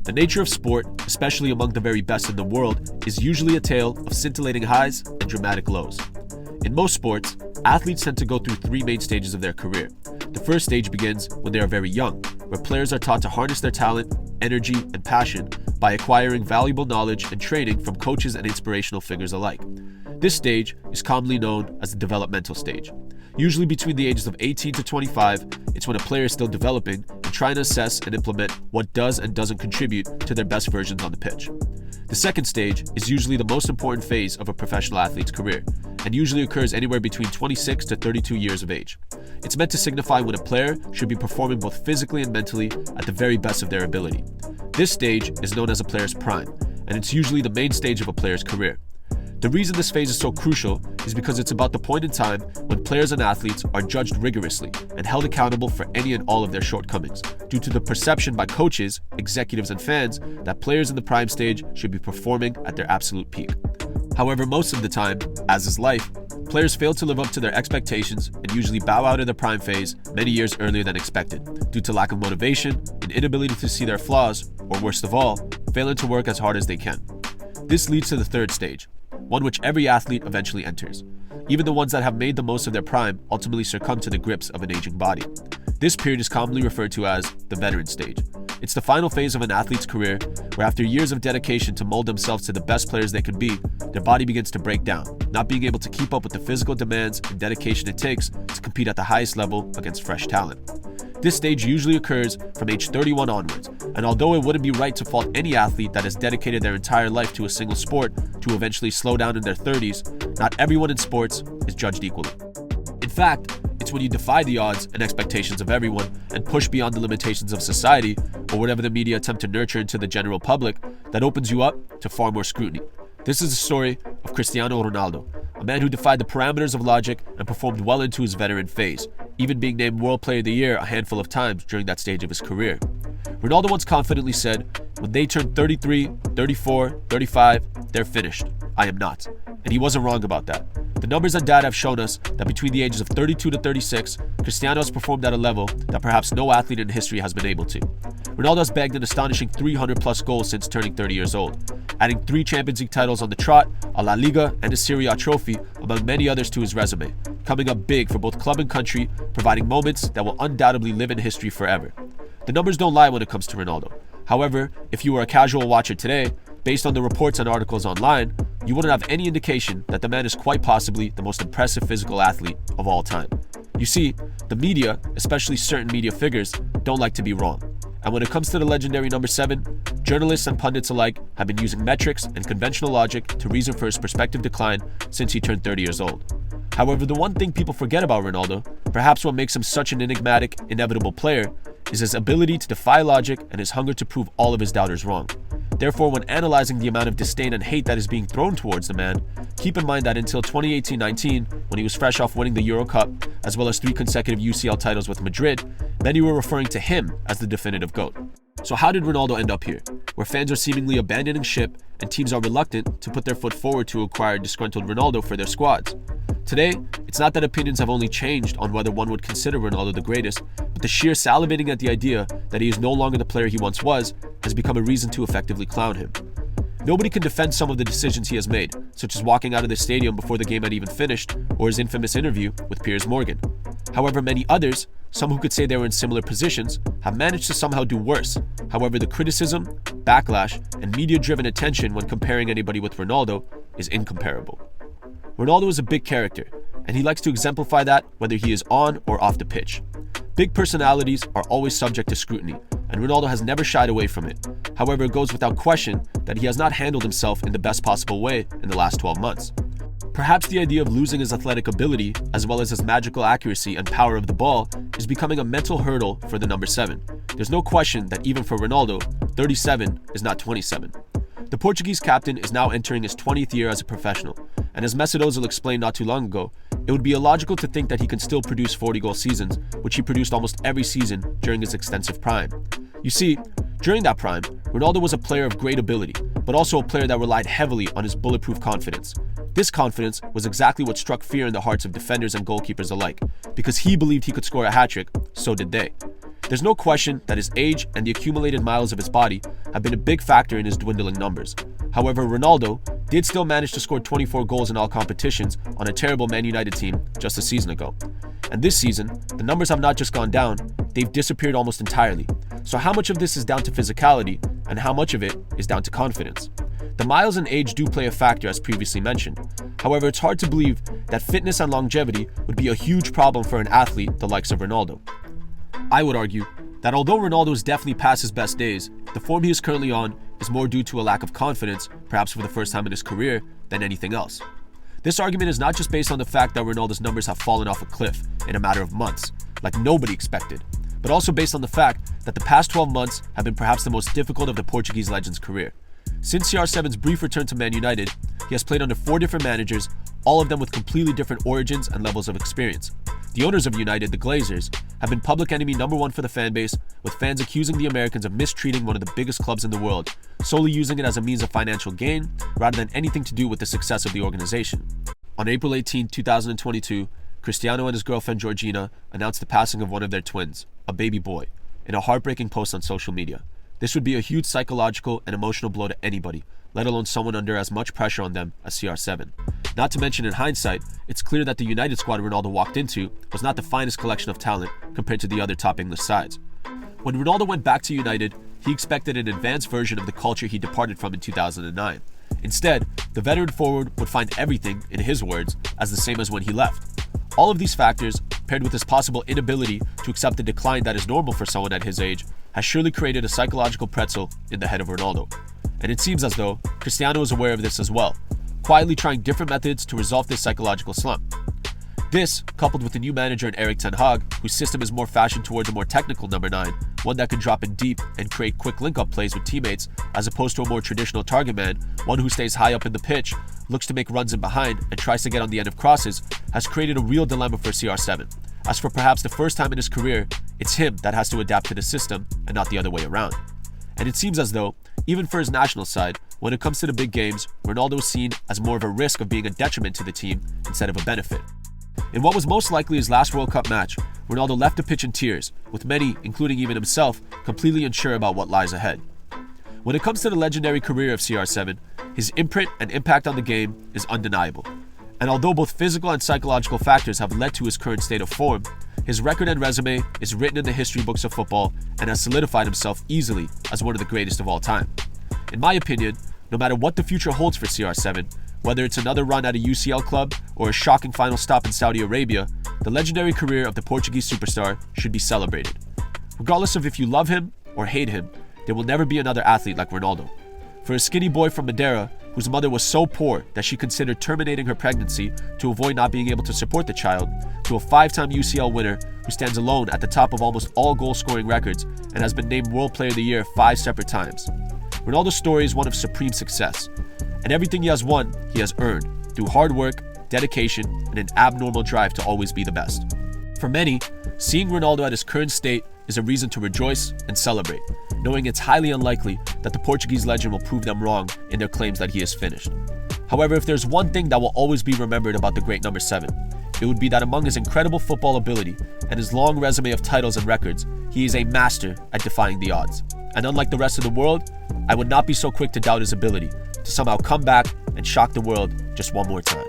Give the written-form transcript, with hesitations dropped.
The nature of sport, especially among the very best in the world, is usually a tale of scintillating highs and dramatic lows. In most sports, athletes tend to go through three main stages of their career. The first stage begins when they are very young, where players are taught to harness their talent, energy, and passion by acquiring valuable knowledge and training from coaches and inspirational figures alike. This stage is commonly known as the developmental stage. Usually between the ages of 18 to 25, it's when a player is still developing and trying to assess and implement what does and doesn't contribute to their best versions on the pitch. The second stage is usually the most important phase of a professional athlete's career, and usually occurs anywhere between 26 to 32 years of age. It's meant to signify when a player should be performing both physically and mentally at the very best of their ability. This stage is known as a player's prime, and it's usually the main stage of a player's career. The reason this phase is so crucial is because it's about the point in time when players and athletes are judged rigorously and held accountable for any and all of their shortcomings, due to the perception by coaches, executives, and fans that players in the prime stage should be performing at their absolute peak. However, most of the time, as is life, players fail to live up to their expectations and usually bow out of the prime phase many years earlier than expected, due to lack of motivation, an inability to see their flaws, or worst of all, failing to work as hard as they can. This leads to the third stage, one which every athlete eventually enters. Even the ones that have made the most of their prime ultimately succumb to the grips of an aging body. This period is commonly referred to as the veteran stage. It's the final phase of an athlete's career where, after years of dedication to mold themselves to the best players they could be, their body begins to break down, not being able to keep up with the physical demands and dedication it takes to compete at the highest level against fresh talent. This stage usually occurs from age 31 onwards, and although it wouldn't be right to fault any athlete that has dedicated their entire life to a single sport to eventually slow down in their 30s, not everyone in sports is judged equally. In fact, it's when you defy the odds and expectations of everyone and push beyond the limitations of society, or whatever the media attempt to nurture into the general public, that opens you up to far more scrutiny. This is the story of Cristiano Ronaldo, a man who defied the parameters of logic and performed well into his veteran phase, even being named World Player of the Year a handful of times during that stage of his career. Ronaldo once confidently said, "When they turn 33, 34, 35, they're finished. I am not." And he wasn't wrong about that. The numbers and data have shown us that between the ages of 32 to 36, Cristiano has performed at a level that perhaps no athlete in history has been able to. Ronaldo has bagged an astonishing 300 plus goals since turning 30 years old, adding 3 Champions League titles on the trot, a La Liga and a Serie A trophy, among many others, to his resume, coming up big for both club and country, providing moments that will undoubtedly live in history forever. The numbers don't lie when it comes to Ronaldo. However, if you were a casual watcher today, based on the reports and articles online, you wouldn't have any indication that the man is quite possibly the most impressive physical athlete of all time. You see, the media, especially certain media figures, don't like to be wrong. And when it comes to the legendary number 7, journalists and pundits alike have been using metrics and conventional logic to reason for his prospective decline since he turned 30 years old. However, the one thing people forget about Ronaldo, perhaps what makes him such an enigmatic, inevitable player, is his ability to defy logic and his hunger to prove all of his doubters wrong. Therefore, when analyzing the amount of disdain and hate that is being thrown towards the man, keep in mind that until 2018-19, when he was fresh off winning the Euro Cup, as well as 3 consecutive UCL titles with Madrid, many were referring to him as the definitive GOAT. So how did Ronaldo end up here, where fans are seemingly abandoning ship and teams are reluctant to put their foot forward to acquire disgruntled Ronaldo for their squads? Today, it's not that opinions have only changed on whether one would consider Ronaldo the greatest, but the sheer salivating at the idea that he is no longer the player he once was has become a reason to effectively clown him. Nobody can defend some of the decisions he has made, such as walking out of the stadium before the game had even finished, or his infamous interview with Piers Morgan. However, many others, some who could say they were in similar positions, have managed to somehow do worse. However, the criticism, backlash, and media-driven attention when comparing anybody with Ronaldo is incomparable. Ronaldo is a big character, and he likes to exemplify that whether he is on or off the pitch. Big personalities are always subject to scrutiny, and Ronaldo has never shied away from it. However, it goes without question that he has not handled himself in the best possible way in the last 12 months. Perhaps the idea of losing his athletic ability, as well as his magical accuracy and power of the ball, is becoming a mental hurdle for the number 7. There's no question that even for Ronaldo, 37 is not 27. The Portuguese captain is now entering his 20th year as a professional, and as Mesut Ozil explained not too long ago, it would be illogical to think that he can still produce 40-goal seasons, which he produced almost every season during his extensive prime. You see, during that prime, Ronaldo was a player of great ability, but also a player that relied heavily on his bulletproof confidence. This confidence was exactly what struck fear in the hearts of defenders and goalkeepers alike. Because he believed he could score a hat-trick, so did they. There's no question that his age and the accumulated miles of his body have been a big factor in his dwindling numbers. However, Ronaldo did still manage to score 24 goals in all competitions on a terrible Man United team just a season ago. And this season, the numbers have not just gone down, they've disappeared almost entirely. So how much of this is down to physicality and how much of it is down to confidence? The miles and age do play a factor, as previously mentioned. However, it's hard to believe that fitness and longevity would be a huge problem for an athlete the likes of Ronaldo. I would argue that although Ronaldo is definitely past his best days, the form he is currently on is more due to a lack of confidence, perhaps for the first time in his career, than anything else. This argument is not just based on the fact that Ronaldo's numbers have fallen off a cliff in a matter of months, like nobody expected, but also based on the fact that the past 12 months have been perhaps the most difficult of the Portuguese legend's career. Since CR7's brief return to Man United, he has played under 4 different managers, all of them with completely different origins and levels of experience. The owners of United, the Glazers, have been public enemy number 1 for the fan base, with fans accusing the Americans of mistreating one of the biggest clubs in the world, solely using it as a means of financial gain rather than anything to do with the success of the organization. On April 18, 2022, Cristiano and his girlfriend Georgina announced the passing of one of their twins, a baby boy, in a heartbreaking post on social media. This would be a huge psychological and emotional blow to anybody, let alone someone under as much pressure on them as CR7. Not to mention, in hindsight, it's clear that the United squad Ronaldo walked into was not the finest collection of talent compared to the other top English sides. When Ronaldo went back to United, he expected an advanced version of the culture he departed from in 2009. Instead, the veteran forward would find everything, in his words, as the same as when he left. All of these factors, paired with his possible inability to accept the decline that is normal for someone at his age, has surely created a psychological pretzel in the head of Ronaldo. And it seems as though Cristiano is aware of this as well, quietly trying different methods to resolve this psychological slump. This, coupled with the new manager in Erik ten Hag, whose system is more fashioned towards a more technical number 9, one that can drop in deep and create quick link-up plays with teammates, as opposed to a more traditional target man, one who stays high up in the pitch, looks to make runs in behind, and tries to get on the end of crosses, has created a real dilemma for CR7. As for perhaps the first time in his career, it's him that has to adapt to the system and not the other way around. And it seems as though, even for his national side, when it comes to the big games, Ronaldo is seen as more of a risk of being a detriment to the team instead of a benefit. In what was most likely his last World Cup match, Ronaldo left the pitch in tears, with many, including even himself, completely unsure about what lies ahead. When it comes to the legendary career of CR7, his imprint and impact on the game is undeniable. And although both physical and psychological factors have led to his current state of form, his record and resume is written in the history books of football and has solidified himself easily as one of the greatest of all time. In my opinion, no matter what the future holds for CR7, whether it's another run at a UCL club or a shocking final stop in Saudi Arabia, the legendary career of the Portuguese superstar should be celebrated. Regardless of if you love him or hate him, there will never be another athlete like Ronaldo. For a skinny boy from Madeira, whose mother was so poor that she considered terminating her pregnancy to avoid not being able to support the child, to a 5-time UCL winner who stands alone at the top of almost all goal-scoring records and has been named World Player of the Year 5 separate times. Ronaldo's story is one of supreme success, and everything he has won, he has earned through hard work, dedication, and an abnormal drive to always be the best. For many, seeing Ronaldo at his current state is a reason to rejoice and celebrate, knowing it's highly unlikely that the Portuguese legend will prove them wrong in their claims that he is finished. However, if there's one thing that will always be remembered about the great number 7, it would be that among his incredible football ability and his long resume of titles and records, he is a master at defying the odds. And unlike the rest of the world, I would not be so quick to doubt his ability to somehow come back and shock the world just one more time.